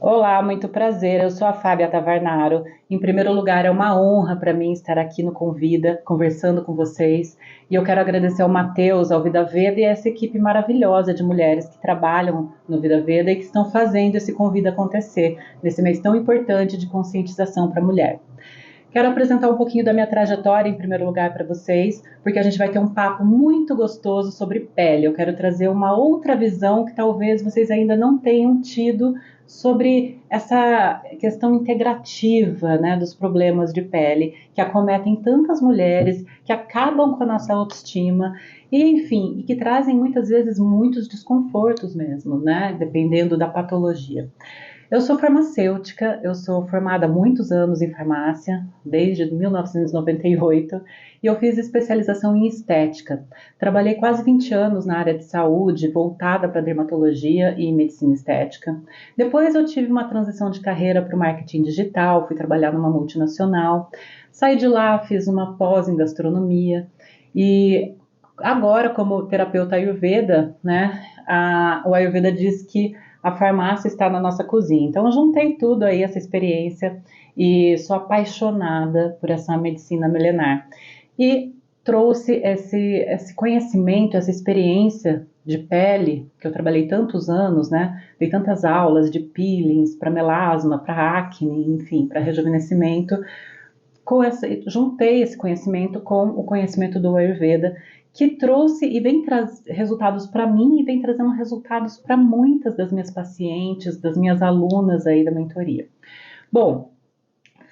Olá, muito prazer. Eu sou a Fábia Tavarnaro. Em primeiro lugar, é uma honra para mim estar aqui no Convida, conversando com vocês. E eu quero agradecer ao Matheus, ao Vida Veda e a essa equipe maravilhosa de mulheres que trabalham no Vida Veda e que estão fazendo esse Convida acontecer nesse mês tão importante de conscientização para a mulher. Quero apresentar um pouquinho da minha trajetória em primeiro lugar para vocês, porque a gente vai ter um papo muito gostoso sobre pele. Eu quero trazer uma outra visão que talvez vocês ainda não tenham tido sobre essa questão integrativa, né, dos problemas de pele que acometem tantas mulheres, que acabam com a nossa autoestima e, enfim, e que trazem muitas vezes muitos desconfortos mesmo, né, dependendo da patologia. Eu sou farmacêutica, eu sou formada há muitos anos em farmácia, desde 1998, e eu fiz especialização em estética. Trabalhei quase 20 anos na área de saúde, voltada para dermatologia e medicina estética. Depois eu tive uma transição de carreira para o marketing digital, fui trabalhar numa multinacional. Saí de lá, fiz uma pós em gastronomia e agora, como terapeuta Ayurveda, né, o Ayurveda diz que a farmácia está na nossa cozinha. Então, eu juntei tudo aí, essa experiência, e sou apaixonada por essa medicina milenar. E trouxe esse conhecimento, essa experiência de pele, que eu trabalhei tantos anos, né? Dei tantas aulas de peelings para melasma, para acne, enfim, para rejuvenescimento, juntei esse conhecimento com o conhecimento do Ayurveda, que trouxe e vem trazer resultados para mim e vem trazendo resultados para muitas das minhas pacientes, das minhas alunas aí da mentoria. Bom,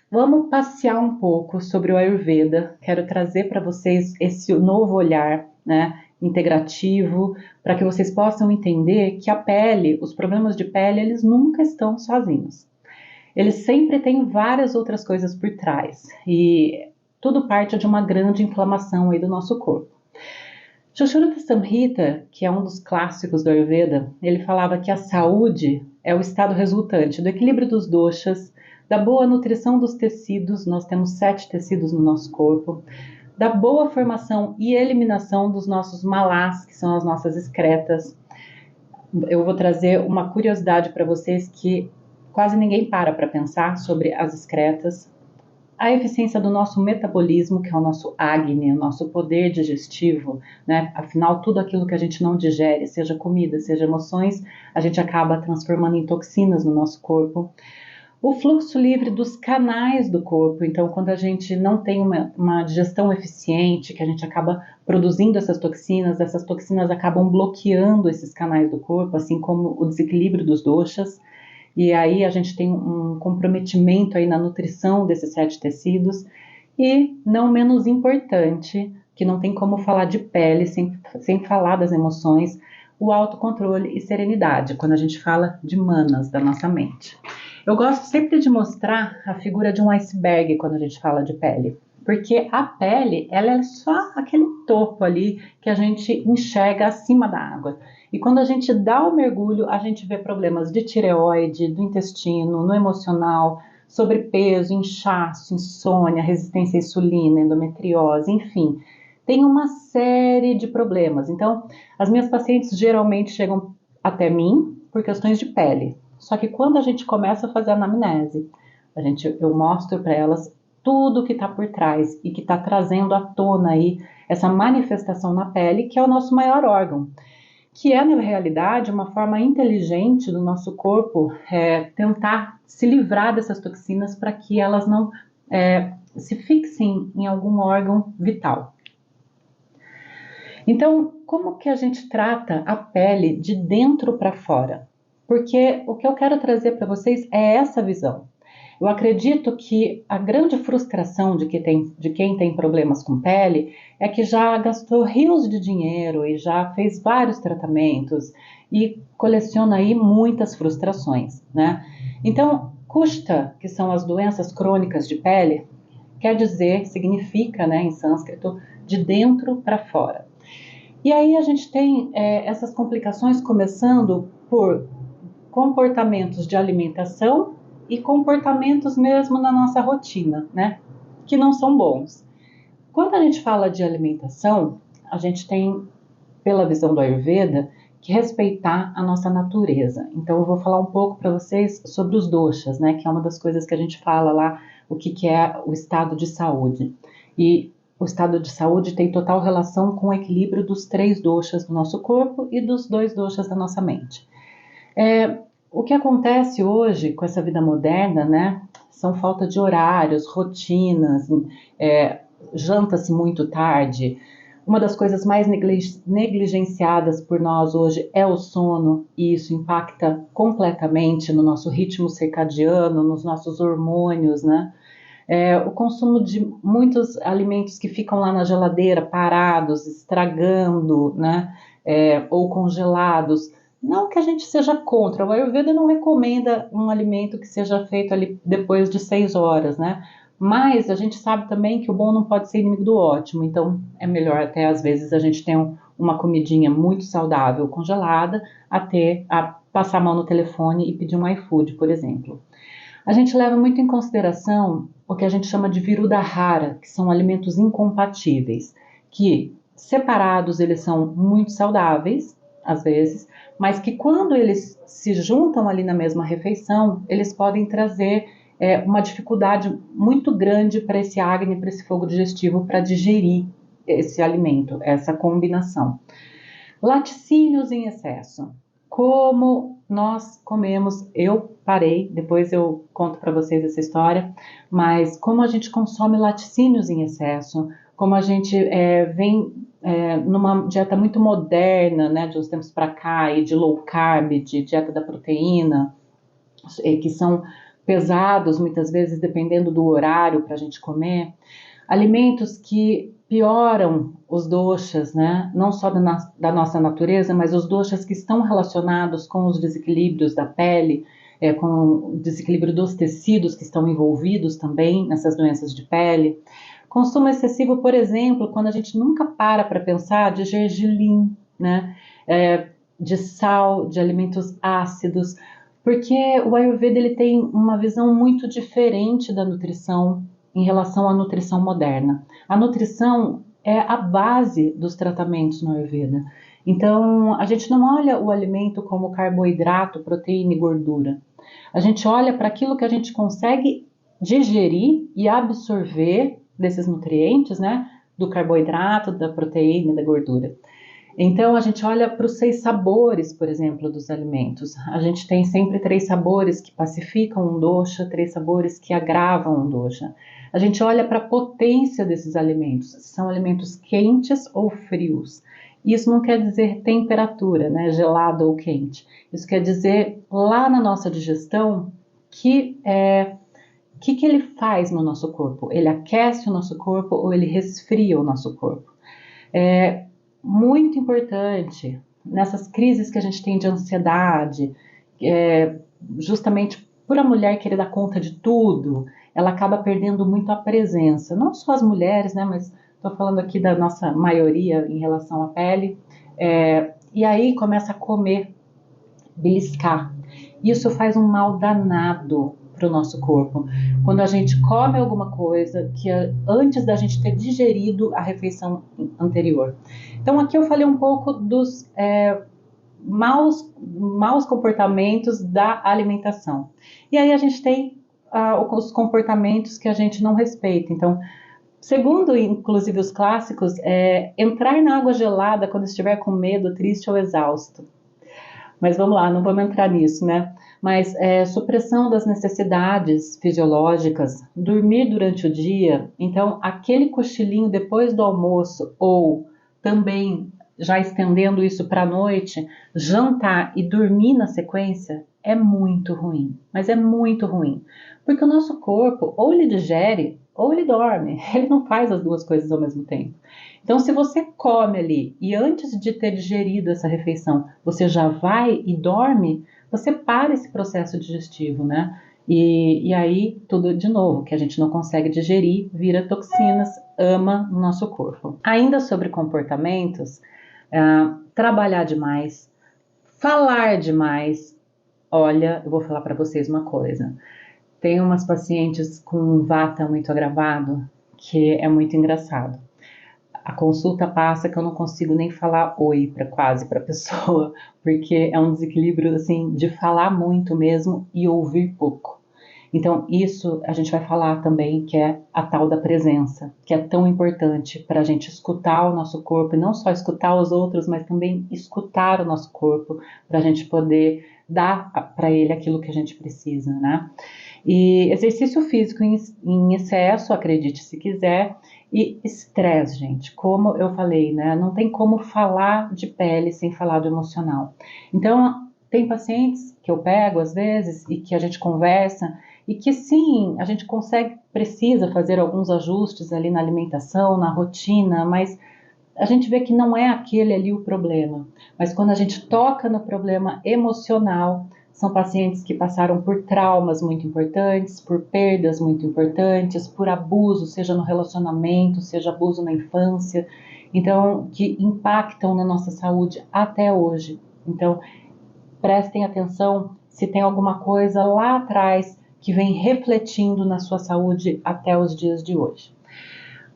vamos passear um pouco sobre o Ayurveda. Quero trazer para vocês esse novo olhar, né, integrativo, para que vocês possam entender que a pele, os problemas de pele, eles nunca estão sozinhos. Eles sempre têm várias outras coisas por trás e tudo parte de uma grande inflamação aí do nosso corpo. Sushruta Samhita, que é um dos clássicos do Ayurveda, ele falava que a saúde é o estado resultante do equilíbrio dos doshas, da boa nutrição dos tecidos, nós temos 7 tecidos no nosso corpo, da boa formação e eliminação dos nossos malás, que são as nossas excretas. Eu vou trazer uma curiosidade para vocês que quase ninguém para pensar sobre as excretas. A eficiência do nosso metabolismo, que é o nosso Agni, o nosso poder digestivo, né? Afinal, tudo aquilo que a gente não digere, seja comida, seja emoções, a gente acaba transformando em toxinas no nosso corpo. O fluxo livre dos canais do corpo, então quando a gente não tem uma digestão eficiente, que a gente acaba produzindo essas toxinas acabam bloqueando esses canais do corpo, assim como o desequilíbrio dos doshas, e aí a gente tem um comprometimento aí na nutrição desses 7 tecidos, e não menos importante, que não tem como falar de pele sem falar das emoções, o autocontrole e serenidade, quando a gente fala de manas da nossa mente. Eu gosto sempre de mostrar a figura de um iceberg quando a gente fala de pele, porque a pele, ela é só aquele topo ali que a gente enxerga acima da água. E quando a gente dá o mergulho, a gente vê problemas de tireoide, do intestino, no emocional, sobrepeso, inchaço, insônia, resistência à insulina, endometriose, enfim. Tem uma série de problemas. Então, as minhas pacientes geralmente chegam até mim por questões de pele. Só que quando a gente começa a fazer a anamnese, eu mostro para elas tudo que está por trás e que está trazendo à tona aí essa manifestação na pele, que é o nosso maior órgão, que é, na realidade, uma forma inteligente do nosso corpo tentar se livrar dessas toxinas para que elas não se fixem em algum órgão vital. Então, como que a gente trata a pele de dentro para fora? Porque o que eu quero trazer para vocês é essa visão. Eu acredito que a grande frustração de quem tem problemas com pele é que já gastou rios de dinheiro e já fez vários tratamentos e coleciona aí muitas frustrações, né? Então, kushta, que são as doenças crônicas de pele, quer dizer, significa, né, em sânscrito, de dentro para fora. E aí a gente tem essas complicações começando por comportamentos de alimentação e comportamentos mesmo na nossa rotina, né? Que não são bons. Quando a gente fala de alimentação, a gente tem, pela visão do Ayurveda, que respeitar a nossa natureza. Então eu vou falar um pouco para vocês sobre os doshas, né, que é uma das coisas que a gente fala lá, o que é o estado de saúde. E o estado de saúde tem total relação com o equilíbrio dos 3 doshas do nosso corpo e dos 2 doshas da nossa mente. O que acontece hoje com essa vida moderna, né, são falta de horários, rotinas, janta-se muito tarde. Uma das coisas mais negligenciadas por nós hoje é o sono, e isso impacta completamente no nosso ritmo circadiano, nos nossos hormônios, né? O consumo de muitos alimentos que ficam lá na geladeira parados, estragando, né? Ou congelados. Não que a gente seja contra, o Ayurveda não recomenda um alimento que seja feito ali depois de 6 horas, né? Mas a gente sabe também que o bom não pode ser inimigo do ótimo, então é melhor até às vezes a gente ter uma comidinha muito saudável congelada a passar a mão no telefone e pedir um iFood, por exemplo. A gente leva muito em consideração o que a gente chama de viruda rara, que são alimentos incompatíveis, que separados eles são muito saudáveis, às vezes, mas que quando eles se juntam ali na mesma refeição, eles podem trazer uma dificuldade muito grande para esse Agni, para esse fogo digestivo, para digerir esse alimento, essa combinação. Laticínios em excesso. Como nós comemos, eu parei, depois eu conto para vocês essa história, mas como a gente consome laticínios em excesso, como a gente vem numa dieta muito moderna, né, de uns tempos para cá, e de low carb, de dieta da proteína, que são pesados muitas vezes dependendo do horário para a gente comer, alimentos que pioram os doshas, né? Não só da nossa natureza, mas os doshas que estão relacionados com os desequilíbrios da pele, com o desequilíbrio dos tecidos que estão envolvidos também nessas doenças de pele. Consumo excessivo, por exemplo, quando a gente nunca para pensar de gergelim, né? De sal, de alimentos ácidos, porque o Ayurveda ele tem uma visão muito diferente da nutrição em relação à nutrição moderna. A nutrição é a base dos tratamentos no Ayurveda. Então, a gente não olha o alimento como carboidrato, proteína e gordura. A gente olha para aquilo que a gente consegue digerir e absorver desses nutrientes, né? Do carboidrato, da proteína e da gordura. Então, a gente olha para os 6 sabores, por exemplo, dos alimentos. A gente tem sempre 3 sabores que pacificam um dosha, 3 sabores que agravam um dosha. A gente olha para a potência desses alimentos. São alimentos quentes ou frios. Isso não quer dizer temperatura, né, gelado ou quente. Isso quer dizer, lá na nossa digestão, que ele faz no nosso corpo? Ele aquece o nosso corpo ou ele resfria o nosso corpo? Muito importante nessas crises que a gente tem de ansiedade, justamente por a mulher querer dar conta de tudo, ela acaba perdendo muito a presença. Não só as mulheres, né, mas estou falando aqui da nossa maioria em relação à pele. E aí começa a comer, beliscar. Isso faz um mal danado para o nosso corpo. Quando a gente come alguma coisa que antes da gente ter digerido a refeição anterior. Então aqui eu falei um pouco dos maus comportamentos da alimentação. E aí a gente tem os comportamentos que a gente não respeita. Então, segundo inclusive os clássicos, entrar na água gelada quando estiver com medo, triste ou exausto. Mas vamos lá, não vamos entrar nisso, né? Mas supressão das necessidades fisiológicas, dormir durante o dia, então aquele cochilinho depois do almoço, ou também já estendendo isso para a noite, jantar e dormir na sequência é muito ruim, mas é muito ruim, porque o nosso corpo ou ele digere ou ele dorme, ele não faz as duas coisas ao mesmo tempo. Então, se você come ali e antes de ter digerido essa refeição, você já vai e dorme, você para esse processo digestivo, né? E aí, tudo de novo, que a gente não consegue digerir, vira toxinas, ama no nosso corpo. Ainda sobre comportamentos, trabalhar demais, falar demais. Olha, eu vou falar para vocês uma coisa. Tem umas pacientes com vata muito agravado que é muito engraçado. a consulta passa que eu não consigo nem falar oi quase para a pessoa, porque é um desequilíbrio assim de falar muito mesmo e ouvir pouco. Então, isso a gente vai falar também, que é a tal da presença, que é tão importante para a gente escutar o nosso corpo, e não só escutar os outros, mas também escutar o nosso corpo, para a gente poder dar para ele aquilo que a gente precisa, né? E exercício físico em excesso, acredite se quiser, e estresse, gente. Como eu falei, né? Não tem como falar de pele sem falar do emocional. Então, tem pacientes que eu pego às vezes e que a gente conversa e que sim, a gente precisa fazer alguns ajustes ali na alimentação, na rotina, mas a gente vê que não é aquele ali o problema. Mas quando a gente toca no problema emocional, são pacientes que passaram por traumas muito importantes, por perdas muito importantes, por abuso, seja no relacionamento, seja abuso na infância, então que impactam na nossa saúde até hoje. Então, prestem atenção se tem alguma coisa lá atrás que vem refletindo na sua saúde até os dias de hoje.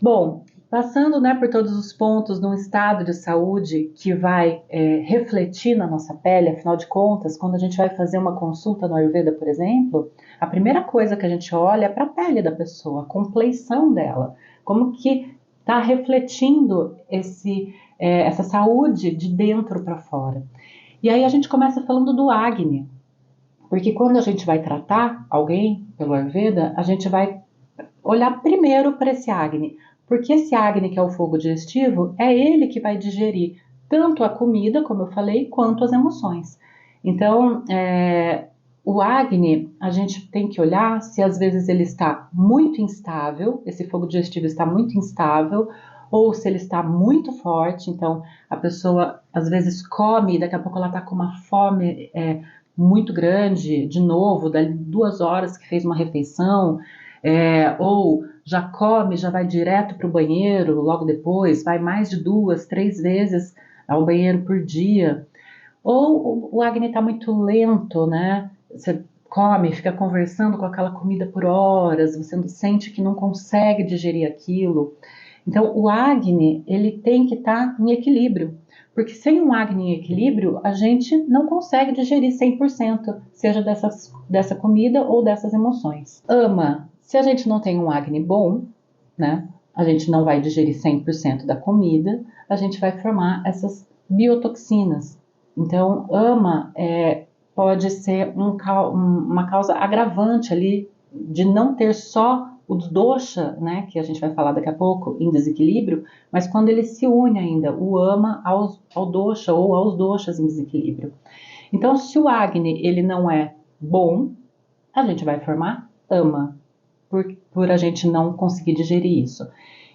Bom, passando, né, por todos os pontos num estado de saúde que vai refletir na nossa pele, afinal de contas, quando a gente vai fazer uma consulta no Ayurveda, por exemplo, a primeira coisa que a gente olha é para a pele da pessoa, a compleição dela, como que está refletindo essa saúde de dentro para fora. E aí a gente começa falando do Agni, porque quando a gente vai tratar alguém pelo Ayurveda, a gente vai olhar primeiro para esse Agni, porque esse Agni, que é o fogo digestivo, é ele que vai digerir tanto a comida, como eu falei, quanto as emoções. Então, o Agni, a gente tem que olhar se às vezes ele está muito instável, esse fogo digestivo está muito instável, ou se ele está muito forte, então a pessoa às vezes come e daqui a pouco ela está com uma fome muito grande, de novo, dali 2 horas que fez uma refeição, ou já come, já vai direto para o banheiro logo depois, vai mais de 2, 3 vezes ao banheiro por dia, ou o Agni está muito lento, né? Você come, fica conversando com aquela comida por horas, você sente que não consegue digerir aquilo. Então, o Agni, ele tem que estar em equilíbrio, porque sem um Agni em equilíbrio, a gente não consegue digerir 100%, seja dessa comida ou dessas emoções. Ama, se a gente não tem um Agni bom, né, a gente não vai digerir 100% da comida, a gente vai formar essas biotoxinas. Então, ama pode ser uma causa agravante ali de não ter só o dosha, né, que a gente vai falar daqui a pouco, em desequilíbrio, mas quando ele se une ainda, o ama ao dosha ou aos doshas em desequilíbrio. Então, se o Agni ele não é bom, a gente vai formar ama, por a gente não conseguir digerir isso.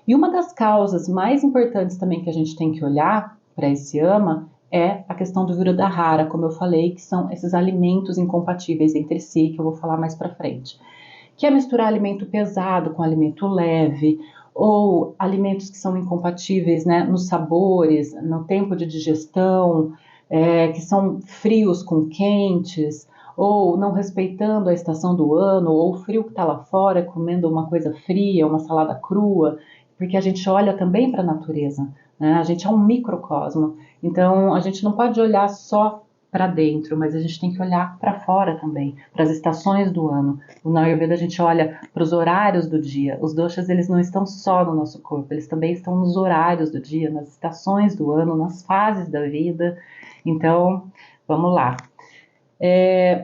E uma das causas mais importantes também que a gente tem que olhar para esse ama é a questão do Viruddhara, como eu falei, que são esses alimentos incompatíveis entre si, que eu vou falar mais para frente. Que é misturar alimento pesado com alimento leve, ou alimentos que são incompatíveis, né, nos sabores, no tempo de digestão, que são frios com quentes, ou não respeitando a estação do ano, ou o frio que está lá fora, comendo uma coisa fria, uma salada crua, porque a gente olha também para a natureza, né? A gente é um microcosmo, então a gente não pode olhar só para dentro, mas a gente tem que olhar para fora também, para as estações do ano. Na Ayurveda a gente olha para os horários do dia. Os doshas eles não estão só no nosso corpo, eles também estão nos horários do dia, nas estações do ano, nas fases da vida. Então, vamos lá.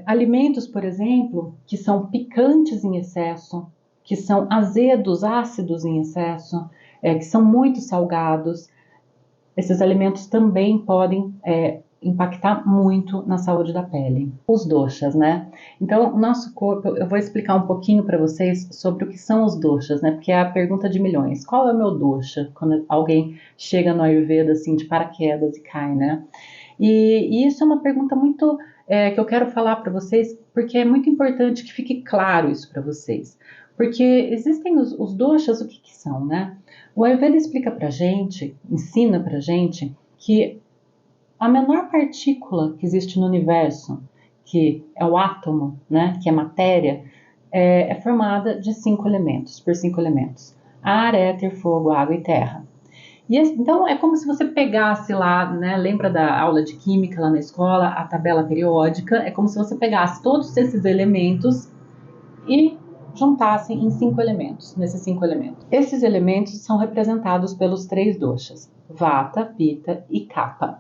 Alimentos, por exemplo, que são picantes em excesso, que são azedos, ácidos em excesso, que são muito salgados, esses alimentos também podem impactar muito na saúde da pele. Os doshas, né? Então, nosso corpo, eu vou explicar um pouquinho para vocês sobre o que são os doshas, né? Porque é a pergunta de milhões. Qual é o meu dosha? Quando alguém chega no Ayurveda assim de paraquedas e cai, né? E isso é uma pergunta muito que eu quero falar para vocês, porque é muito importante que fique claro isso para vocês. Porque existem os doshas, o que são, né? O Ayurveda explica pra gente, ensina pra gente que a menor partícula que existe no universo, que é o átomo, né, que é matéria, é formada de 5 elementos, por 5 elementos: ar, éter, fogo, água e terra. Então é como se você pegasse lá, né? Lembra da aula de química lá na escola, a tabela periódica? É como se você pegasse todos esses elementos e juntassem em 5 elementos, nesses 5 elementos. Esses elementos são representados pelos 3 doshas: Vata, Pitta e Kapha.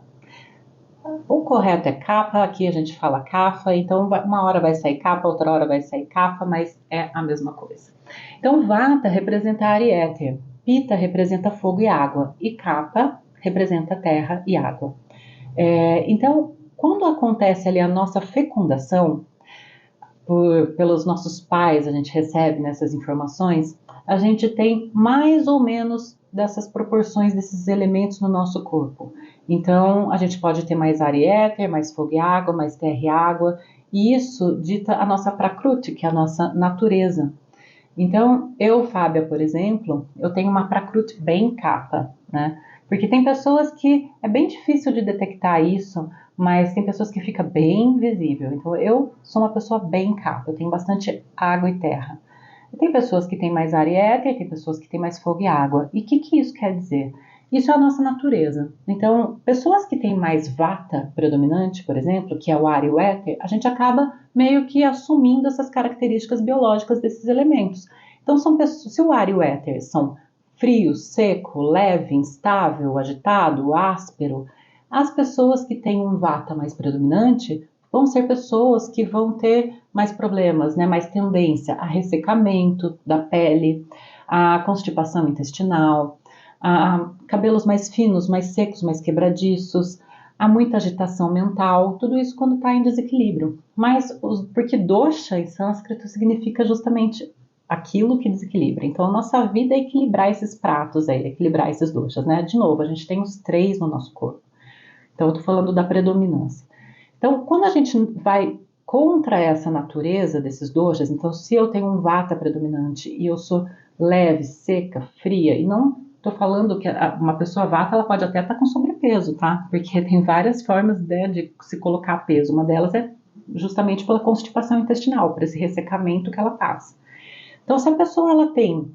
O correto é Kapha, aqui a gente fala Kapha, então uma hora vai sair Kapha, outra hora vai sair Kapha, mas é a mesma coisa. Então Vata representa ar e éter, Pitta representa fogo e água, e Kapha representa terra e água. Então, quando acontece ali a nossa fecundação, pelos nossos pais, a gente recebe nessas informações, a gente tem mais ou menos dessas proporções desses elementos no nosso corpo. Então, a gente pode ter mais ar e éter, mais fogo e água, mais terra e água, e isso dita a nossa Prakruti, que é a nossa natureza. Então, eu, Fábia, por exemplo, eu tenho uma Prakruti bem Kapha, né? Porque tem pessoas que é bem difícil de detectar isso, mas tem pessoas que fica bem visível. Então, eu sou uma pessoa bem Kapha, eu tenho bastante água e terra. E tem pessoas que têm mais ar e éter, tem pessoas que têm mais fogo e água. E o que isso quer dizer? Isso é a nossa natureza. Então, pessoas que têm mais vata predominante, por exemplo, que é o ar e o éter, a gente acaba meio que assumindo essas características biológicas desses elementos. Então, são pessoas, se o ar e o éter são frio, seco, leve, instável, agitado, áspero, as pessoas que têm um vata mais predominante vão ser pessoas que vão ter mais problemas, né, mais tendência a ressecamento da pele, a constipação intestinal, a cabelos mais finos, mais secos, mais quebradiços, há muita agitação mental, tudo isso quando está em desequilíbrio. Mas, porque dosha em sânscrito significa justamente aquilo que desequilibra. Então, a nossa vida é equilibrar esses pratos aí, equilibrar esses doshas, né? De novo, a gente tem os 3 no nosso corpo. Então, eu estou falando da predominância. Então, quando a gente vai contra essa natureza desses doshas, então se eu tenho um vata predominante e eu sou leve, seca, fria, e não estou falando que uma pessoa vata ela pode até estar com sobrepeso, tá? Porque tem várias formas, né, de se colocar peso. Uma delas é justamente pela constipação intestinal, por esse ressecamento que ela passa. Então, se a pessoa ela tem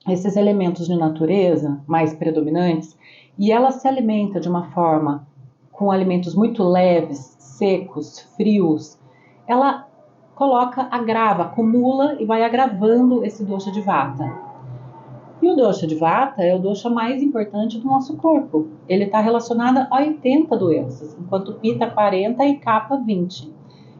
esses elementos de natureza mais predominantes e ela se alimenta de uma forma com alimentos muito leves, secos, frios, ela coloca, agrava, acumula e vai agravando esse dosha de vata. E o dosha de vata é o dosha mais importante do nosso corpo. Ele está relacionado a 80 doenças, enquanto pita 40 e kapha 20.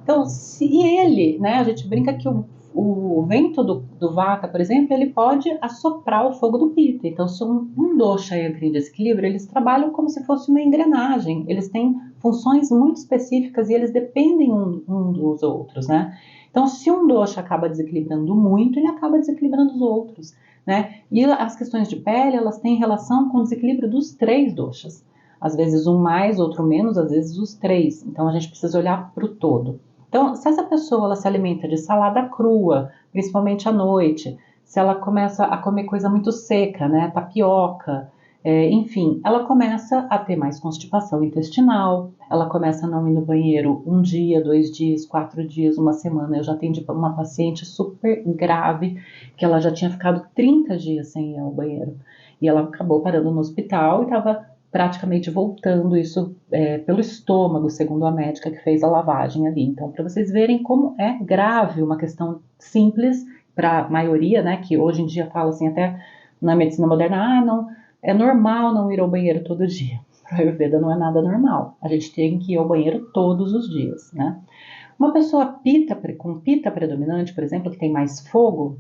Então, se ele, né, a gente brinca que o vento do vata, por exemplo, ele pode assoprar o fogo do pita. Então, se um dosha entra em desequilíbrio, eles trabalham como se fosse uma engrenagem. Eles têm funções muito específicas e eles dependem um dos outros, né? Então, se um dosha acaba desequilibrando muito, ele acaba desequilibrando os outros, né? E as questões de pele, elas têm relação com o desequilíbrio dos 3 doshas. Às vezes um mais, outro menos, às vezes os 3. Então, a gente precisa olhar para o todo. Então, se essa pessoa ela se alimenta de salada crua, principalmente à noite, se ela começa a comer coisa muito seca, né, tapioca, enfim, ela começa a ter mais constipação intestinal, ela começa a não ir no banheiro 1 dia, 2 dias, 4 dias, uma semana. Eu já atendi uma paciente super grave, que ela já tinha ficado 30 dias sem ir ao banheiro. E ela acabou parando no hospital e estava praticamente voltando isso pelo estômago, segundo a médica que fez a lavagem ali. Então, para vocês verem como é grave uma questão simples para a maioria, né, que hoje em dia fala assim até na medicina moderna, não, é normal não ir ao banheiro todo dia. Para a Ayurveda não é nada normal. A gente tem que ir ao banheiro todos os dias, né? Uma pessoa com pita predominante, por exemplo, que tem mais fogo,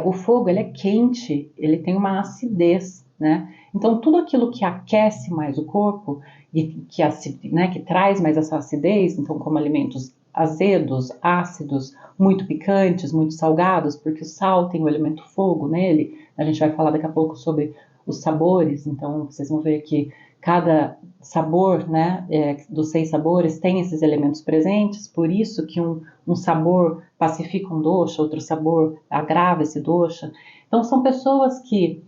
o fogo ele é quente, ele tem uma acidez, né? Então tudo aquilo que aquece mais o corpo e que traz mais essa acidez, então como alimentos azedos, ácidos, muito picantes, muito salgados, porque o sal tem o elemento fogo nele. A gente vai falar daqui a pouco sobre os sabores, então vocês vão ver que cada sabor, né, dos 6 sabores tem esses elementos presentes, por isso que um sabor pacifica um dosha, outro sabor agrava esse dosha. Então são pessoas que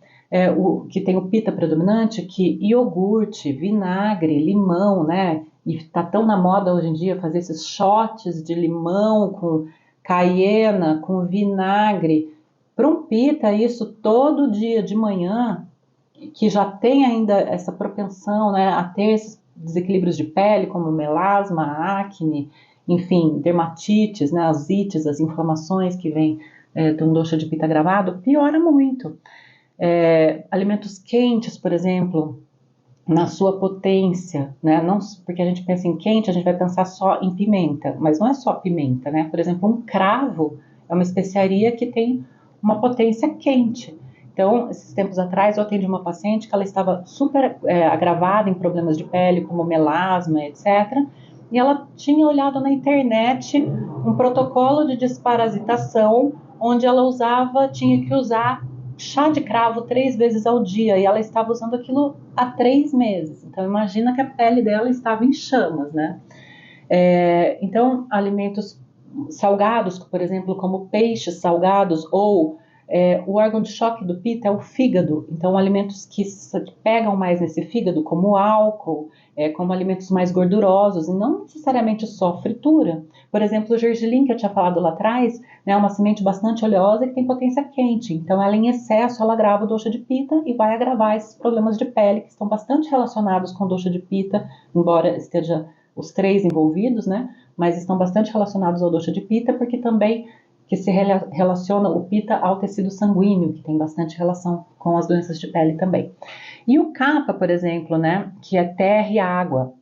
tem o pita predominante, que iogurte, vinagre, limão, né, e tá tão na moda hoje em dia fazer esses shots de limão com caiena, com vinagre. Para um pita, isso todo dia de manhã, que já tem ainda essa propensão, né, a ter esses desequilíbrios de pele, como melasma, acne, enfim, dermatites, né, as ites, as inflamações que vêm de um dosha de pitta agravado, piora muito. Alimentos quentes, por exemplo, na sua potência, né? Não, porque a gente pensa em quente, a gente vai pensar só em pimenta, mas não é só pimenta, né? Por exemplo, um cravo é uma especiaria que tem uma potência quente. Então, esses tempos atrás, eu atendi uma paciente que ela estava super agravada em problemas de pele, como melasma, etc. E ela tinha olhado na internet um protocolo de desparasitação, onde ela tinha que usar chá de cravo 3 vezes ao dia, e ela estava usando aquilo há 3 meses. Então, imagina que a pele dela estava em chamas, né? Então, alimentos salgados, por exemplo, como peixes salgados, ou o órgão de choque do pitta é o fígado. Então, alimentos que pegam mais nesse fígado, como álcool, como alimentos mais gordurosos, e não necessariamente só fritura. Por exemplo, o gergelim, que eu tinha falado lá atrás, né, é uma semente bastante oleosa que tem potência quente. Então, ela em excesso, ela agrava o dosha de pitta e vai agravar esses problemas de pele, que estão bastante relacionados com o dosha de pitta, embora esteja os 3 envolvidos, né? Mas estão bastante relacionados ao dosha de pitta, porque também que se relaciona o pitta ao tecido sanguíneo, que tem bastante relação com as doenças de pele também. E o kapha, por exemplo, né? Que é terra e água.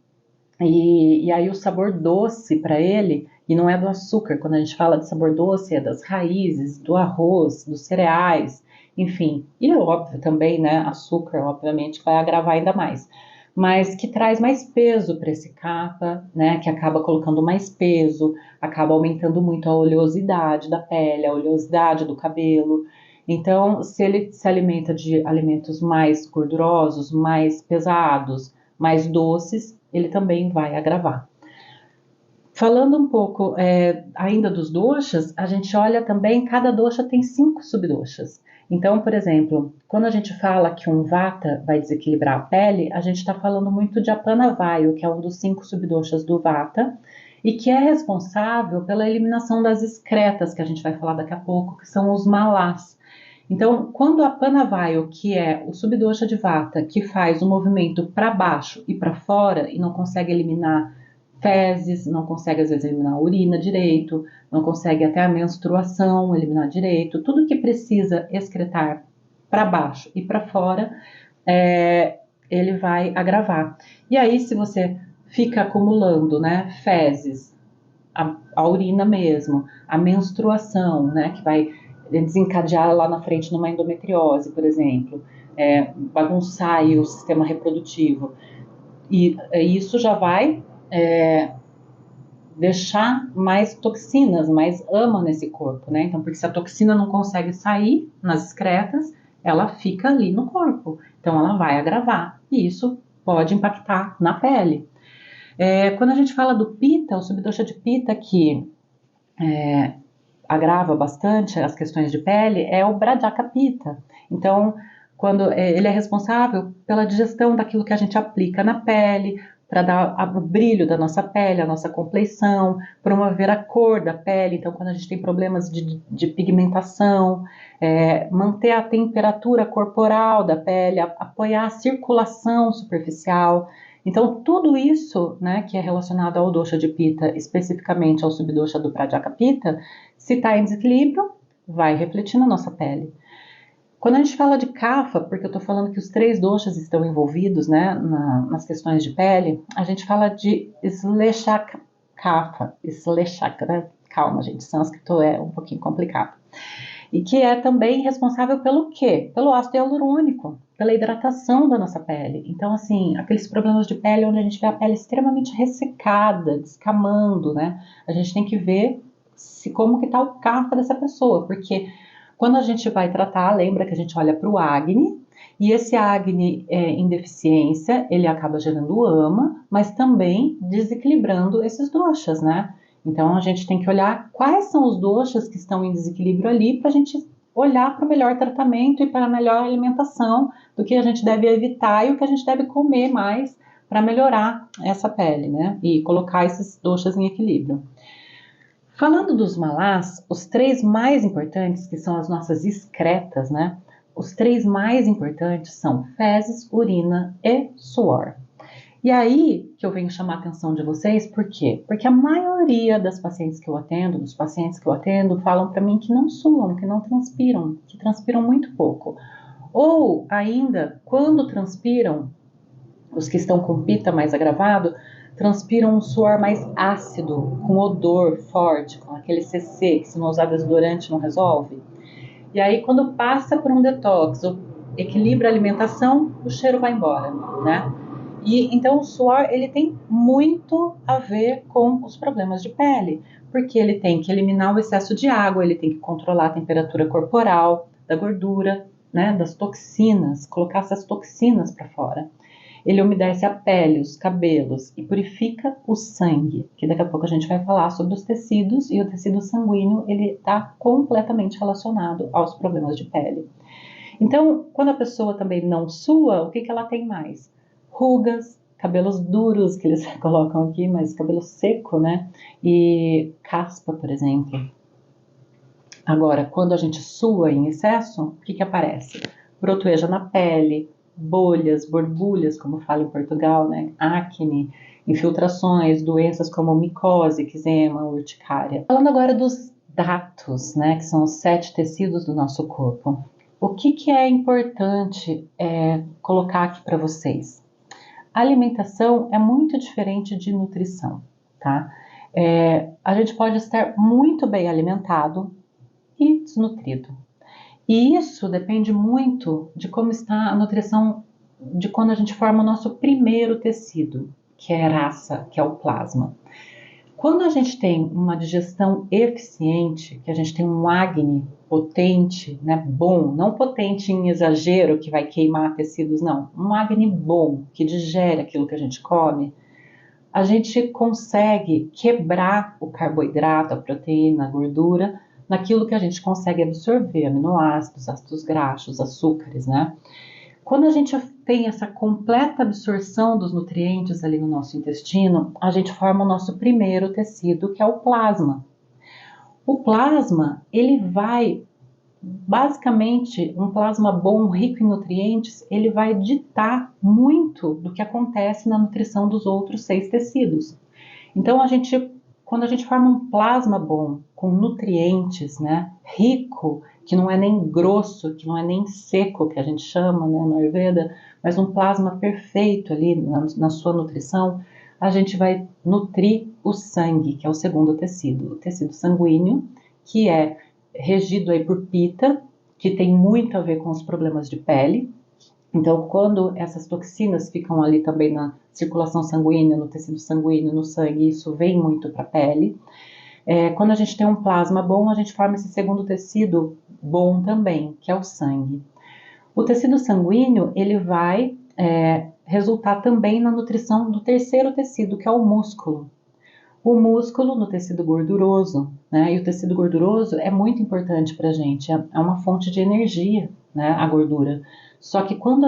E aí o sabor doce para ele, e não é do açúcar, quando a gente fala de sabor doce, é das raízes, do arroz, dos cereais, enfim. E óbvio também, né? Açúcar, obviamente, vai agravar ainda mais, mas que traz mais peso para esse kapha, né, que acaba colocando mais peso, acaba aumentando muito a oleosidade da pele, a oleosidade do cabelo. Então, se ele se alimenta de alimentos mais gordurosos, mais pesados, mais doces, ele também vai agravar. Falando um pouco ainda dos doshas, a gente olha também, cada dosha tem 5 subdoshas. Então, por exemplo, quando a gente fala que um vata vai desequilibrar a pele, a gente está falando muito de apana vayu, que é um dos 5 subdoshas do vata, e que é responsável pela eliminação das excretas, que a gente vai falar daqui a pouco, que são os malás. Então, quando a apana vayu, que é o subdosha de vata, que faz o movimento para baixo e para fora e não consegue eliminar fezes, não consegue às vezes eliminar a urina direito, não consegue até a menstruação eliminar direito, tudo que precisa excretar para baixo e para fora, ele vai agravar. E aí, se você fica acumulando, né, fezes, a urina mesmo, a menstruação, né, que vai desencadear lá na frente numa endometriose, por exemplo, bagunçar aí o sistema reprodutivo, e isso já vai deixar mais toxinas, mais ama nesse corpo, né? Então, porque se a toxina não consegue sair nas excretas, ela fica ali no corpo. Então, ela vai agravar. E isso pode impactar na pele. Quando a gente fala do pitta, o subdosha de pitta que agrava bastante as questões de pele, é o Bradaka Pitta. Então, quando ele é responsável pela digestão daquilo que a gente aplica na pele, para dar o brilho da nossa pele, a nossa compleição, promover a cor da pele. Então, quando a gente tem problemas de pigmentação, manter a temperatura corporal da pele, apoiar a circulação superficial. Então, tudo isso, né, que é relacionado ao dosha de pitta, especificamente ao subdosha do Pradaka Pitta, se está em desequilíbrio, vai refletir na nossa pele. Quando a gente fala de kapha, porque eu estou falando que os 3 doshas estão envolvidos, né, nas questões de pele, a gente fala de Sleshaka kapha. Sleshaka, né? Calma, gente, sânscrito é um pouquinho complicado. E que é também responsável pelo quê? Pelo ácido hialurônico, pela hidratação da nossa pele. Então, assim, aqueles problemas de pele onde a gente vê a pele extremamente ressecada, descamando, né? A gente tem que ver como que está o kapha dessa pessoa, porque quando a gente vai tratar, lembra que a gente olha para o Agni, e esse Agni em deficiência, ele acaba gerando ama, mas também desequilibrando esses doshas, né? Então a gente tem que olhar quais são os doshas que estão em desequilíbrio ali para a gente olhar para o melhor tratamento e para a melhor alimentação do que a gente deve evitar e o que a gente deve comer mais para melhorar essa pele, né? E colocar esses doshas em equilíbrio. Falando dos malás, os 3 mais importantes, que são as nossas excretas, né? os 3 mais importantes são fezes, urina e suor. E aí que eu venho chamar a atenção de vocês, por quê? Porque a maioria das pacientes que eu atendo, dos pacientes que eu atendo, falam para mim que não suam, que não transpiram, que transpiram muito pouco. Ou ainda, quando transpiram, os que estão com pita mais agravado, transpiram um suor mais ácido, com odor forte, com aquele CC, que se não usar desodorante não resolve. E aí, quando passa por um detox, ou equilibra a alimentação, o cheiro vai embora, né? E então o suor ele tem muito a ver com os problemas de pele, porque ele tem que eliminar o excesso de água, ele tem que controlar a temperatura corporal, da gordura, né, das toxinas, colocar essas toxinas para fora. Ele umedece a pele, os cabelos e purifica o sangue, que daqui a pouco a gente vai falar sobre os tecidos, e o tecido sanguíneo ele está completamente relacionado aos problemas de pele. Então, quando a pessoa também não sua, o que ela tem mais? Rugas, cabelos duros, que eles colocam aqui, mas cabelo seco, né? E caspa, por exemplo. Agora, quando a gente sua em excesso, o que aparece? Brotoeja na pele, bolhas, borbulhas, como fala em Portugal, né? Acne, infiltrações, doenças como micose, eczema, urticária. Falando agora dos datos, né? Que são os 7 tecidos do nosso corpo. O que é importante colocar aqui para vocês? A alimentação é muito diferente de nutrição, tá? A gente pode estar muito bem alimentado e desnutrido. E isso depende muito de como está a nutrição, de quando a gente forma o nosso primeiro tecido, que é a raça, que é o plasma. Quando a gente tem uma digestão eficiente, que a gente tem um acne potente, né, bom, não potente em exagero, que vai queimar tecidos, não. Um acne bom, que digere aquilo que a gente come, a gente consegue quebrar o carboidrato, a proteína, a gordura, naquilo que a gente consegue absorver, aminoácidos, ácidos graxos, açúcares, né? Quando a gente tem essa completa absorção dos nutrientes ali no nosso intestino, a gente forma o nosso primeiro tecido, que é o plasma. O plasma, ele vai, basicamente, um plasma bom, rico em nutrientes, ele vai ditar muito do que acontece na nutrição dos outros 6 tecidos. Então, quando a gente forma um plasma bom, com nutrientes, né, rico, que não é nem grosso, que não é nem seco, que a gente chama, né, no Ayurveda, mas um plasma perfeito ali na sua nutrição, a gente vai nutrir o sangue, que é o segundo tecido, o tecido sanguíneo, que é regido aí por pita, que tem muito a ver com os problemas de pele. Então, quando essas toxinas ficam ali também na circulação sanguínea, no tecido sanguíneo, no sangue, isso vem muito para a pele. Quando a gente tem um plasma bom, a gente forma esse segundo tecido bom também, que é o sangue. O tecido sanguíneo, ele vai resultar também na nutrição do terceiro tecido, que é o músculo. O músculo no tecido gorduroso, né? E o tecido gorduroso é muito importante para a gente, é uma fonte de energia, né? A gordura. Só que quando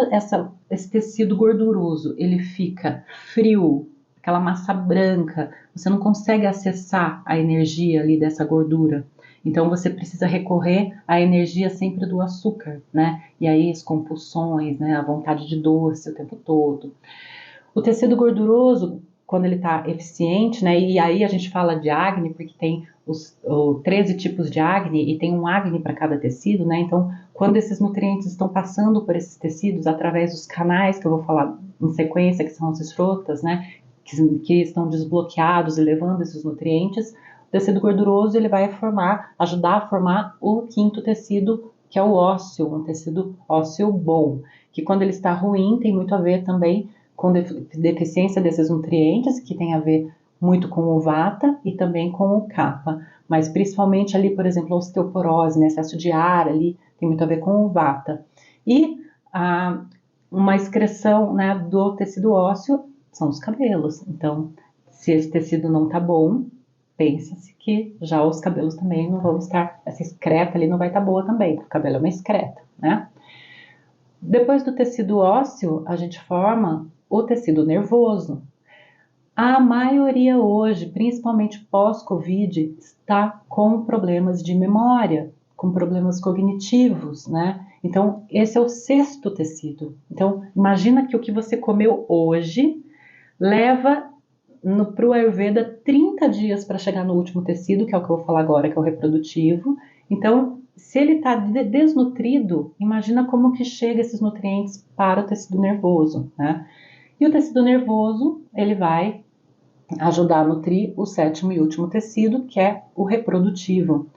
esse tecido gorduroso ele fica frio, aquela massa branca, você não consegue acessar a energia ali dessa gordura. Então você precisa recorrer à energia sempre do açúcar, né? E aí as compulsões, né? A vontade de doce o tempo todo. O tecido gorduroso, quando ele está eficiente, né? E aí a gente fala de acne, porque tem os 13 tipos de acne e tem um acne para cada tecido, né? Então, quando esses nutrientes estão passando por esses tecidos através dos canais que eu vou falar em sequência, que são as escrotas, né? Que estão desbloqueados e levando esses nutrientes, o tecido gorduroso ele vai ajudar a formar o quinto tecido, que é o ósseo, um tecido ósseo bom, que quando ele está ruim tem muito a ver também com deficiência desses nutrientes, que tem a ver muito com o vata e também com o kapha, mas principalmente ali, por exemplo, a osteoporose, né, excesso de ar ali, tem muito a ver com o vata. E uma excreção, né, do tecido ósseo são os cabelos. Então, se esse tecido não está bom, pensa-se que já os cabelos também não vão estar, essa excreta ali não vai estar boa também, porque o cabelo é uma excreta, né? Depois do tecido ósseo, a gente forma o tecido nervoso. A maioria hoje, principalmente pós-Covid, está com problemas de memória, com problemas cognitivos, né? Então, esse é o sexto tecido. Então, imagina que o que você comeu hoje leva para o Ayurveda 30 dias para chegar no último tecido, que é o que eu vou falar agora, que é o reprodutivo. Então, se ele está desnutrido, imagina como que chega esses nutrientes para o tecido nervoso, né? E o tecido nervoso, ele vai ajudar a nutrir o sétimo e último tecido, que é o reprodutivo.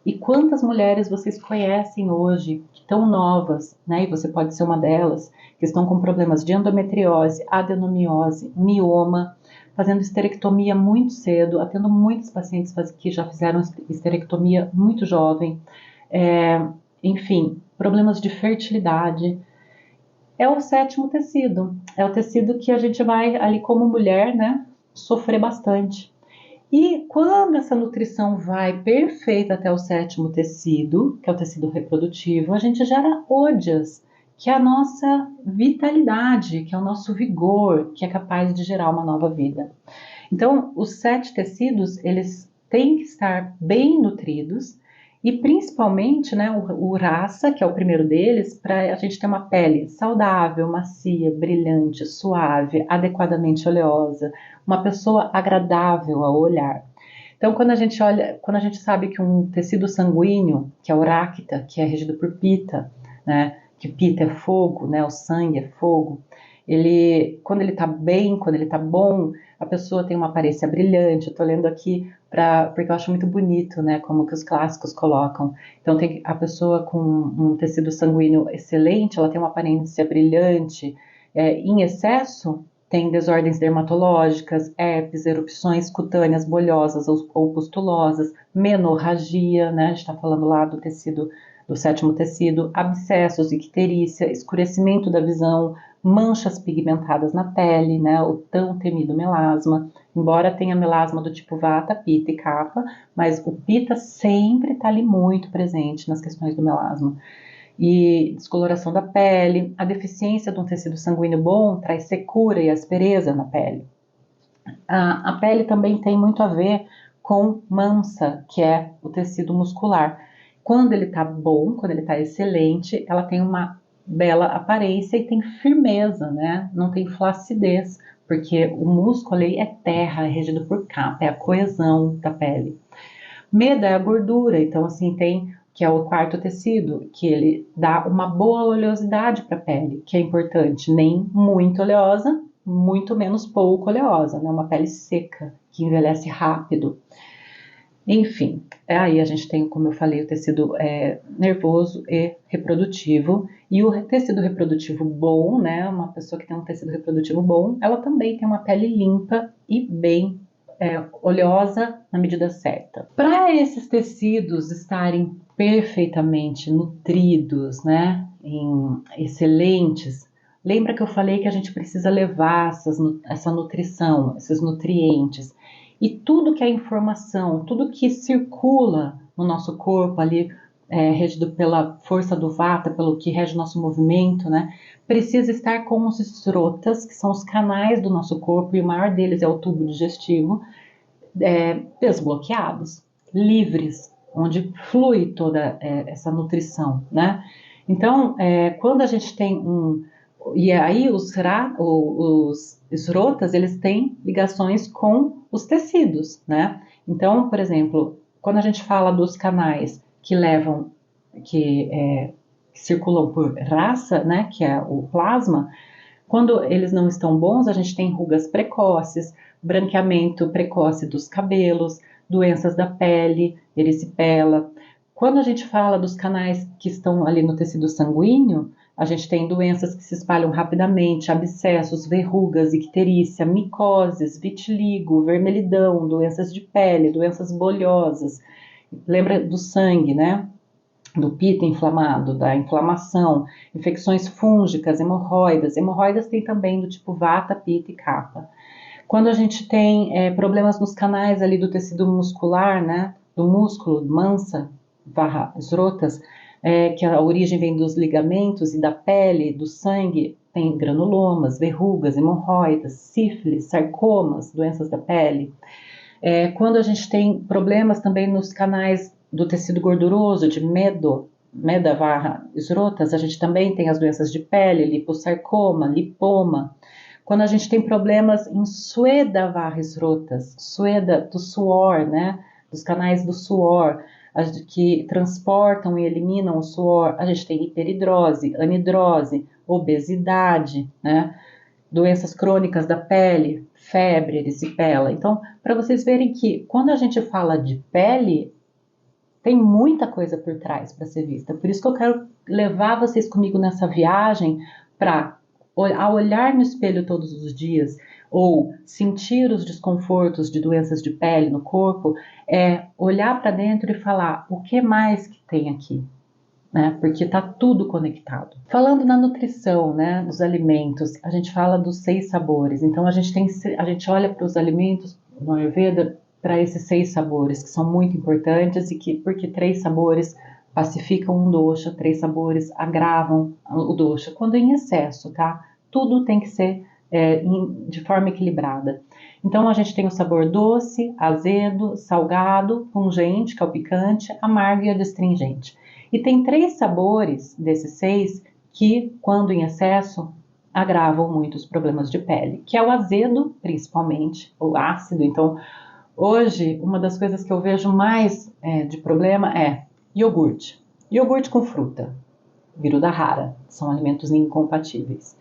E quantas mulheres vocês conhecem hoje que estão novas, né? E você pode ser uma delas, que estão com problemas de endometriose, adenomiose, mioma, fazendo esterectomia muito cedo, atendo muitos pacientes que já fizeram esterectomia muito jovem, enfim, problemas de fertilidade. É o sétimo tecido, é o tecido que a gente vai ali como mulher, né, sofrer bastante. E quando essa nutrição vai perfeita até o sétimo tecido, que é o tecido reprodutivo, a gente gera OJAS, que é a nossa vitalidade, que é o nosso vigor, que é capaz de gerar uma nova vida. Então, os 7 tecidos, eles têm que estar bem nutridos e principalmente, né, o Rasa, que é o primeiro deles, para a gente ter uma pele saudável, macia, brilhante, suave, adequadamente oleosa, uma pessoa agradável ao olhar. Então, quando a gente olha, quando a gente sabe que um tecido sanguíneo, que é o Rakta, que é regido por Pitta, né, que Pitta é fogo, né, o sangue é fogo, quando ele está bem, quando ele está bom, a pessoa tem uma aparência brilhante. Eu estou lendo aqui porque eu acho muito bonito, né, como que os clássicos colocam. Então, tem a pessoa com um tecido sanguíneo excelente, ela tem uma aparência brilhante. Em excesso, tem desordens dermatológicas, herpes, erupções cutâneas bolhosas ou pustulosas, menorragia, né, a gente está falando lá do tecido, do sétimo tecido, abscessos, icterícia, escurecimento da visão, manchas pigmentadas na pele, né, o tão temido melasma. Embora tenha melasma do tipo Vata, Pitta e Kapha, mas o Pitta sempre está ali muito presente nas questões do melasma. E descoloração da pele, a deficiência de um tecido sanguíneo bom traz secura e aspereza na pele. A pele também tem muito a ver com mansa, que é o tecido muscular. Quando ele está bom, quando ele está excelente, ela tem uma bela aparência e tem firmeza, né? Não tem flacidez, porque o músculo ali é terra, é regido por capa, é a coesão da pele. Meda é a gordura, então assim tem, que é o quarto tecido, que ele dá uma boa oleosidade para a pele, que é importante, nem muito oleosa, muito menos pouco oleosa, né? Uma pele seca, que envelhece rápido. Enfim, aí a gente tem, como eu falei, o tecido nervoso e reprodutivo. E o tecido reprodutivo bom, né? Uma pessoa que tem um tecido reprodutivo bom, ela também tem uma pele limpa e bem oleosa na medida certa. Para esses tecidos estarem perfeitamente nutridos, né? Excelentes, lembra que eu falei que a gente precisa levar essa nutrição, esses nutrientes. E tudo que é informação, tudo que circula no nosso corpo ali, regido pela força do Vata, pelo que rege o nosso movimento, né, precisa estar com os srotas, que são os canais do nosso corpo, e o maior deles é o tubo digestivo, desbloqueados, livres, onde flui toda essa nutrição, né? Então, quando a gente tem e aí os esrotas, eles têm ligações com os tecidos, né? Então, por exemplo, quando a gente fala dos canais que levam, que circulam por raça, né, que é o plasma, quando eles não estão bons, a gente tem rugas precoces, branqueamento precoce dos cabelos, doenças da pele, erisipela. Quando a gente fala dos canais que estão ali no tecido sanguíneo, a gente tem doenças que se espalham rapidamente, abscessos, verrugas, icterícia, micoses, vitiligo, vermelhidão, doenças de pele, doenças bolhosas. Lembra do sangue, né? Do Pitta inflamado, da inflamação, infecções fúngicas, hemorroidas. Hemorroidas tem também do tipo Vata, Pitta e Kapha. Quando a gente tem problemas nos canais ali do tecido muscular, né, do músculo, mansa, srotas, que a origem vem dos ligamentos e da pele, do sangue, tem granulomas, verrugas, hemorroidas, sífilis, sarcomas, doenças da pele. Quando a gente tem problemas também nos canais do tecido gorduroso, de medo, Medavaha esrotas, a gente também tem as doenças de pele, liposarcoma, lipoma. Quando a gente tem problemas em Swedavaha esrotas, Sweda do suor, né, dos canais do suor, que transportam e eliminam o suor, a gente tem hiperidrose, anidrose, obesidade, né, doenças crônicas da pele, febre, erisipela. Então, para vocês verem que quando a gente fala de pele, tem muita coisa por trás para ser vista. Por isso que eu quero levar vocês comigo nessa viagem para, ao olhar no espelho todos os dias, ou sentir os desconfortos de doenças de pele no corpo, olhar para dentro e falar o que mais que tem aqui, né? Porque está tudo conectado. Falando na nutrição, né, dos alimentos, a gente fala dos 6 sabores. Então a gente olha para os alimentos no Ayurveda para esses 6 sabores que são muito importantes porque 3 sabores pacificam um dosha, 3 sabores agravam o dosha quando em excesso, tá? Tudo tem que ser de forma equilibrada. Então a gente tem o sabor doce, azedo, salgado, pungente, que é o picante, amargo e adstringente. E tem 3 sabores desses 6 que, quando em excesso, agravam muito os problemas de pele, que é o azedo, principalmente, o ácido. Então, hoje, uma das coisas que eu vejo mais de problema é iogurte. Iogurte com fruta, viruda rara, são alimentos incompatíveis.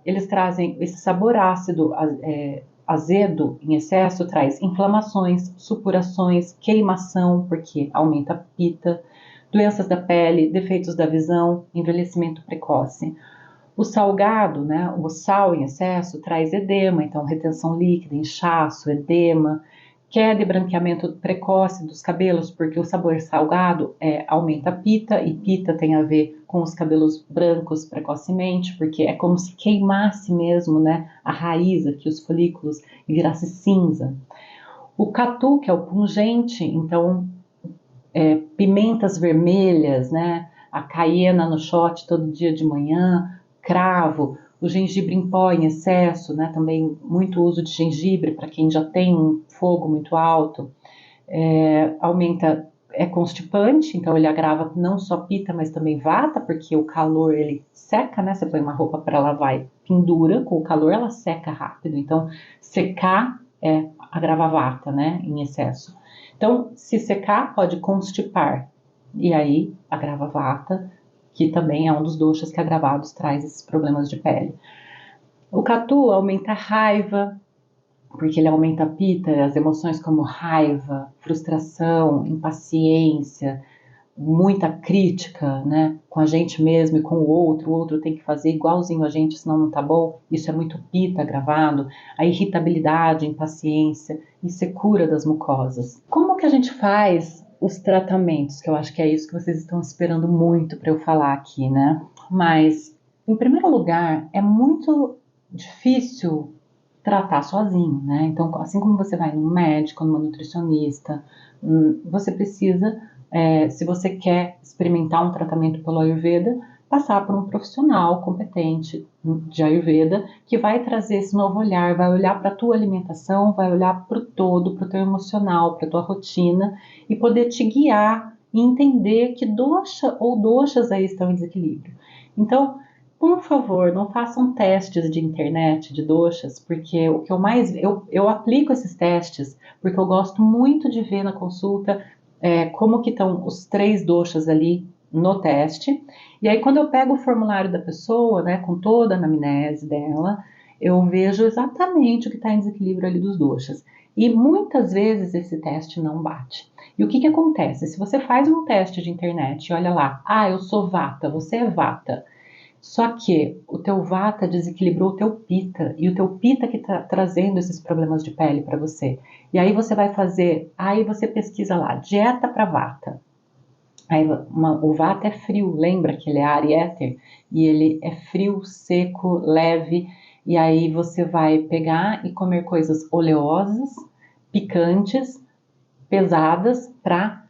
Eles trazem esse sabor ácido, azedo em excesso, traz inflamações, supurações, queimação, porque aumenta a pita, doenças da pele, defeitos da visão, envelhecimento precoce. O salgado, né, o sal em excesso, traz edema, então retenção líquida, inchaço, edema, queda e branqueamento precoce dos cabelos, porque o sabor salgado aumenta a pita, e pita tem a ver com os cabelos brancos precocemente, porque é como se queimasse mesmo, né, a raiz aqui, os folículos, e virasse cinza. O catu, que é o pungente, então pimentas vermelhas, né, a caiena no shot todo dia de manhã, cravo, o gengibre em pó em excesso, né, também muito uso de gengibre para quem já tem um fogo muito alto, aumenta, é constipante, então ele agrava não só pita, mas também vata, porque o calor ele seca, né, você põe uma roupa para lavar e pendura, com o calor ela seca rápido, então secar agrava vata, né, em excesso. Então, se secar, pode constipar, e aí agrava vata, que também é um dos doshas que agravados traz esses problemas de pele. O catu aumenta a raiva, porque ele aumenta a pita, as emoções como raiva, frustração, impaciência, muita crítica, né, com a gente mesmo e com o outro tem que fazer igualzinho a gente, senão não tá bom, isso é muito pita agravado, a irritabilidade, impaciência e secura das mucosas. Como que a gente faz os tratamentos, que eu acho que é isso que vocês estão esperando muito para eu falar aqui, né? Mas, em primeiro lugar, é muito difícil tratar sozinho, né? Então, assim como você vai num médico, numa nutricionista, você precisa, se você quer experimentar um tratamento pelo Ayurveda, passar por um profissional competente de Ayurveda que vai trazer esse novo olhar, vai olhar para a tua alimentação, vai olhar para o todo, para o teu emocional, para a tua rotina e poder te guiar e entender que dosha ou doshas aí estão em desequilíbrio. Então, por favor, não façam testes de internet de doshas, porque o que eu aplico esses testes porque eu gosto muito de ver na consulta como que estão os 3 doshas ali no teste. E aí quando eu pego o formulário da pessoa, né, com toda a anamnese dela, eu vejo exatamente o que está em desequilíbrio ali dos doshas. E muitas vezes esse teste não bate. E o que acontece? Se você faz um teste de internet e olha lá, eu sou vata, você é vata, só que o teu vata desequilibrou o teu pita, e o teu pita que está trazendo esses problemas de pele para você. E aí você vai fazer, aí você pesquisa lá, dieta para vata. Aí, o vata é frio, lembra que ele é ar e éter? E ele é frio, seco, leve, e aí você vai pegar e comer coisas oleosas, picantes, pesadas para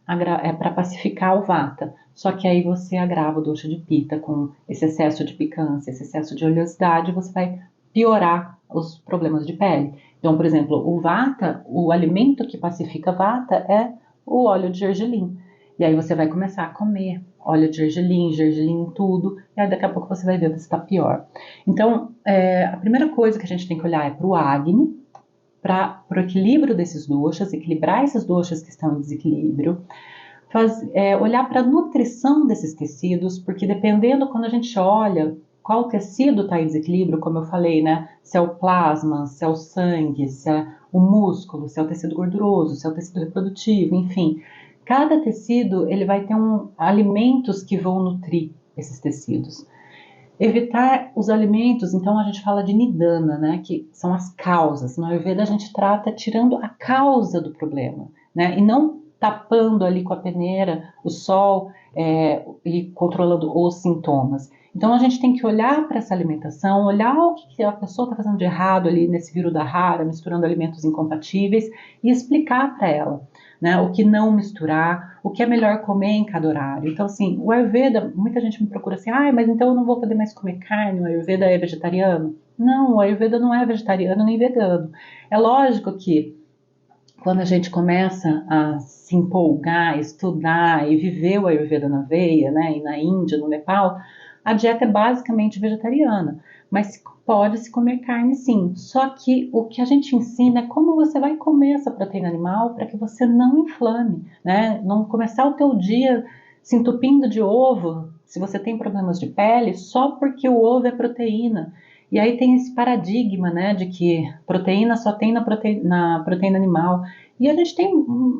pacificar o vata. Só que aí você agrava o dosha de pita com esse excesso de picância, esse excesso de oleosidade, você vai piorar os problemas de pele. Então, por exemplo, o vata, o alimento que pacifica vata é o óleo de gergelim. E aí você vai começar a comer óleo de gergelim em tudo, e aí daqui a pouco você vai ver se está pior. Então, a primeira coisa que a gente tem que olhar é para o Agni, para o equilíbrio desses doshas, equilibrar esses doshas que estão em desequilíbrio, olhar para a nutrição desses tecidos, porque dependendo quando a gente olha qual tecido está em desequilíbrio, como eu falei, né? Se é o plasma, se é o sangue, se é o músculo, se é o tecido gorduroso, se é o tecido reprodutivo, enfim. Cada tecido ele vai ter alimentos que vão nutrir esses tecidos. Evitar os alimentos, então a gente fala de nidana, né, que são as causas. No Ayurveda a gente trata tirando a causa do problema, né, e não tapando ali com a peneira o sol e controlando os sintomas. Então a gente tem que olhar para essa alimentação, olhar o que a pessoa está fazendo de errado ali nesse Viruddhara, misturando alimentos incompatíveis, e explicar para ela, né, o que não misturar, o que é melhor comer em cada horário. Então, assim, o Ayurveda, muita gente me procura assim, mas então eu não vou poder mais comer carne, o Ayurveda é vegetariano? Não, o Ayurveda não é vegetariano nem vegano. É lógico que quando a gente começa a se empolgar, estudar e viver o Ayurveda na veia, né, e na Índia, no Nepal, a dieta é basicamente vegetariana, mas pode-se comer carne sim. Só que o que a gente ensina é como você vai comer essa proteína animal para que você não inflame, né? Não começar o teu dia se entupindo de ovo, se você tem problemas de pele, só porque o ovo é proteína. E aí tem esse paradigma, né, de que proteína só tem na proteína animal. E a gente tem,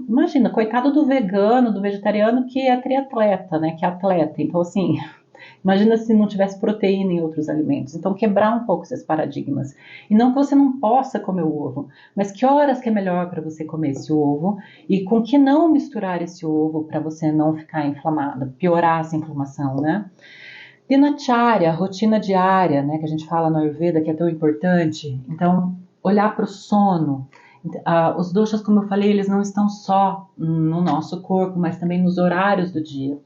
imagina, coitado do vegano, do vegetariano que é triatleta, né, que é atleta. Então, assim, imagina se não tivesse proteína em outros alimentos. Então, quebrar um pouco esses paradigmas. E não que você não possa comer o ovo, mas que horas que é melhor para você comer esse ovo e com que não misturar esse ovo para você não ficar inflamada, piorar essa inflamação, né? Dinacharya, rotina diária, né, que a gente fala no Ayurveda, que é tão importante. Então, olhar para o sono. Os doshas, como eu falei, eles não estão só no nosso corpo, mas também nos horários do dia.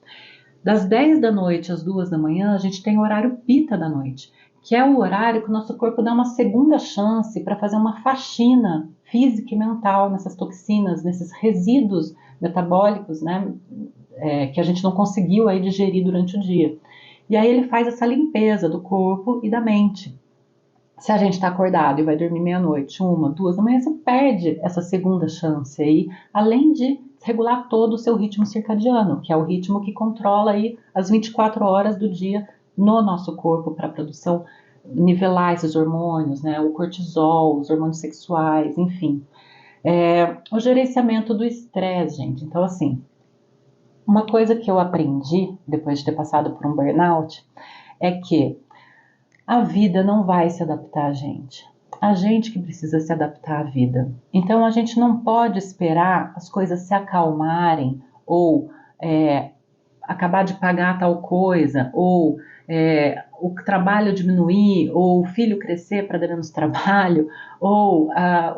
Das 10 da noite às 2 da manhã, a gente tem o horário pita da noite, que é o horário que o nosso corpo dá uma segunda chance para fazer uma faxina física e mental nessas toxinas, nesses resíduos metabólicos, né, que a gente não conseguiu aí digerir durante o dia. E aí ele faz essa limpeza do corpo e da mente. Se a gente está acordado e vai dormir meia-noite, 1, 2 da manhã, você perde essa segunda chance aí, além de regular todo o seu ritmo circadiano, que é o ritmo que controla aí as 24 horas do dia no nosso corpo para a produção, nivelar esses hormônios, né, o cortisol, os hormônios sexuais, enfim. O gerenciamento do estresse, gente. Então, assim, uma coisa que eu aprendi depois de ter passado por um burnout é que a vida não vai se adaptar a gente. A gente que precisa se adaptar à vida. Então a gente não pode esperar as coisas se acalmarem ou acabar de pagar tal coisa ou o trabalho diminuir ou o filho crescer para dar menos trabalho ou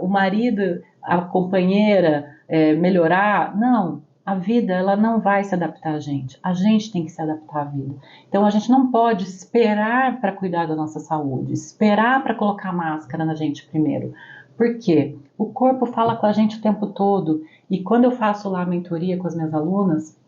o marido, a companheira melhorar. Não. A vida ela não vai se adaptar a gente tem que se adaptar à vida. Então a gente não pode esperar para cuidar da nossa saúde, esperar para colocar máscara na gente primeiro. Por quê? O corpo fala com a gente o tempo todo e quando eu faço lá a mentoria com as minhas alunas,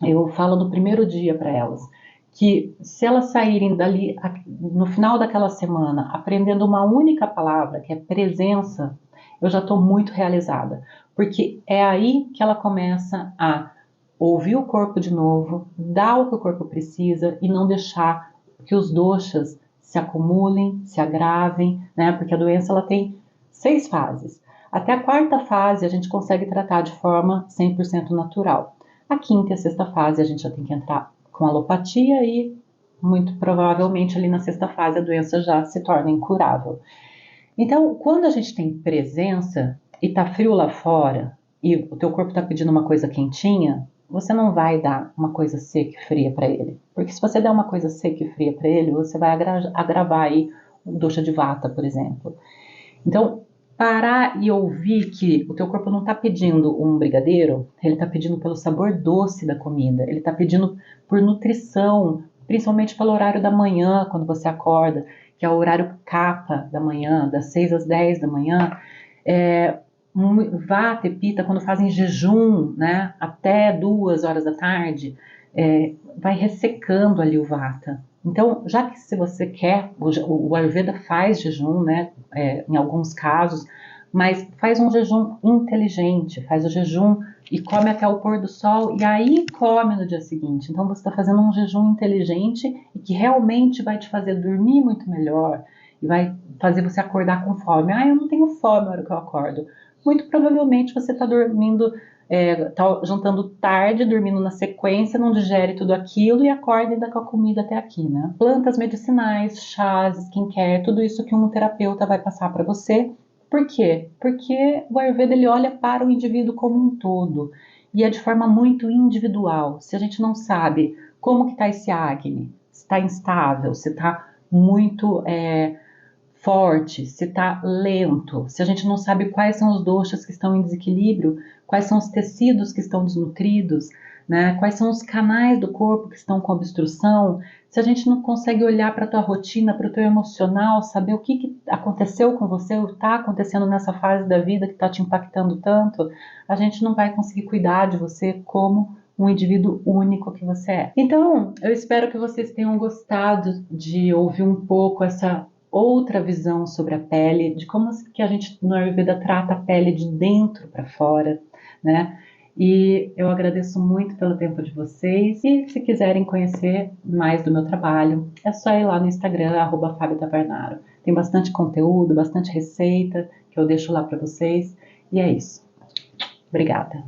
eu falo no primeiro dia para elas que se elas saírem dali no final daquela semana aprendendo uma única palavra, que é presença, eu já estou muito realizada, porque é aí que ela começa a ouvir o corpo de novo, dar o que o corpo precisa e não deixar que os doshas se acumulem, se agravem, né? Porque a doença ela tem 6 fases. Até a 4ª fase a gente consegue tratar de forma 100% natural. A 5ª e a 6ª fase a gente já tem que entrar com alopatia e muito provavelmente ali na 6ª fase a doença já se torna incurável. Então, quando a gente tem presença e tá frio lá fora e o teu corpo tá pedindo uma coisa quentinha, você não vai dar uma coisa seca e fria para ele. Porque se você der uma coisa seca e fria para ele, você vai agravar aí o dosha de vata, por exemplo. Então, parar e ouvir que o teu corpo não está pedindo um brigadeiro, ele está pedindo pelo sabor doce da comida, ele está pedindo por nutrição, principalmente pelo horário da manhã, quando você acorda, que é o horário capa da manhã, das 6 às 10 da manhã. Vata e pita, quando fazem jejum, né, até 2 horas da tarde, vai ressecando ali o vata. Então, já que se você quer, o Ayurveda faz jejum, né, em alguns casos, mas faz um jejum inteligente, faz o jejum e come até o pôr do sol e aí come no dia seguinte. Então você está fazendo um jejum inteligente e que realmente vai te fazer dormir muito melhor e vai fazer você acordar com fome. Eu não tenho fome na hora que eu acordo. Muito provavelmente você está dormindo, tá jantando tarde, dormindo na sequência, não digere tudo aquilo e acorda ainda com a comida até aqui, né? Plantas medicinais, chás, skincare, tudo isso que um terapeuta vai passar para você. Por quê? Porque o Ayurveda ele olha para o indivíduo como um todo e é de forma muito individual. Se a gente não sabe como que está esse acne, se está instável, se está muito forte, se está lento, se a gente não sabe quais são os doshas que estão em desequilíbrio, quais são os tecidos que estão desnutridos, né? Quais são os canais do corpo que estão com obstrução, se a gente não consegue olhar para a tua rotina, para o teu emocional, saber o que aconteceu com você, o que está acontecendo nessa fase da vida que está te impactando tanto, a gente não vai conseguir cuidar de você como um indivíduo único que você é. Então, eu espero que vocês tenham gostado de ouvir um pouco essa outra visão sobre a pele, de como que a gente no Ayurveda trata a pele de dentro para fora, né? E eu agradeço muito pelo tempo de vocês. E se quiserem conhecer mais do meu trabalho, é só ir lá no Instagram, @FabioTavernaro. Tem bastante conteúdo, bastante receita que eu deixo lá para vocês. E é isso. Obrigada.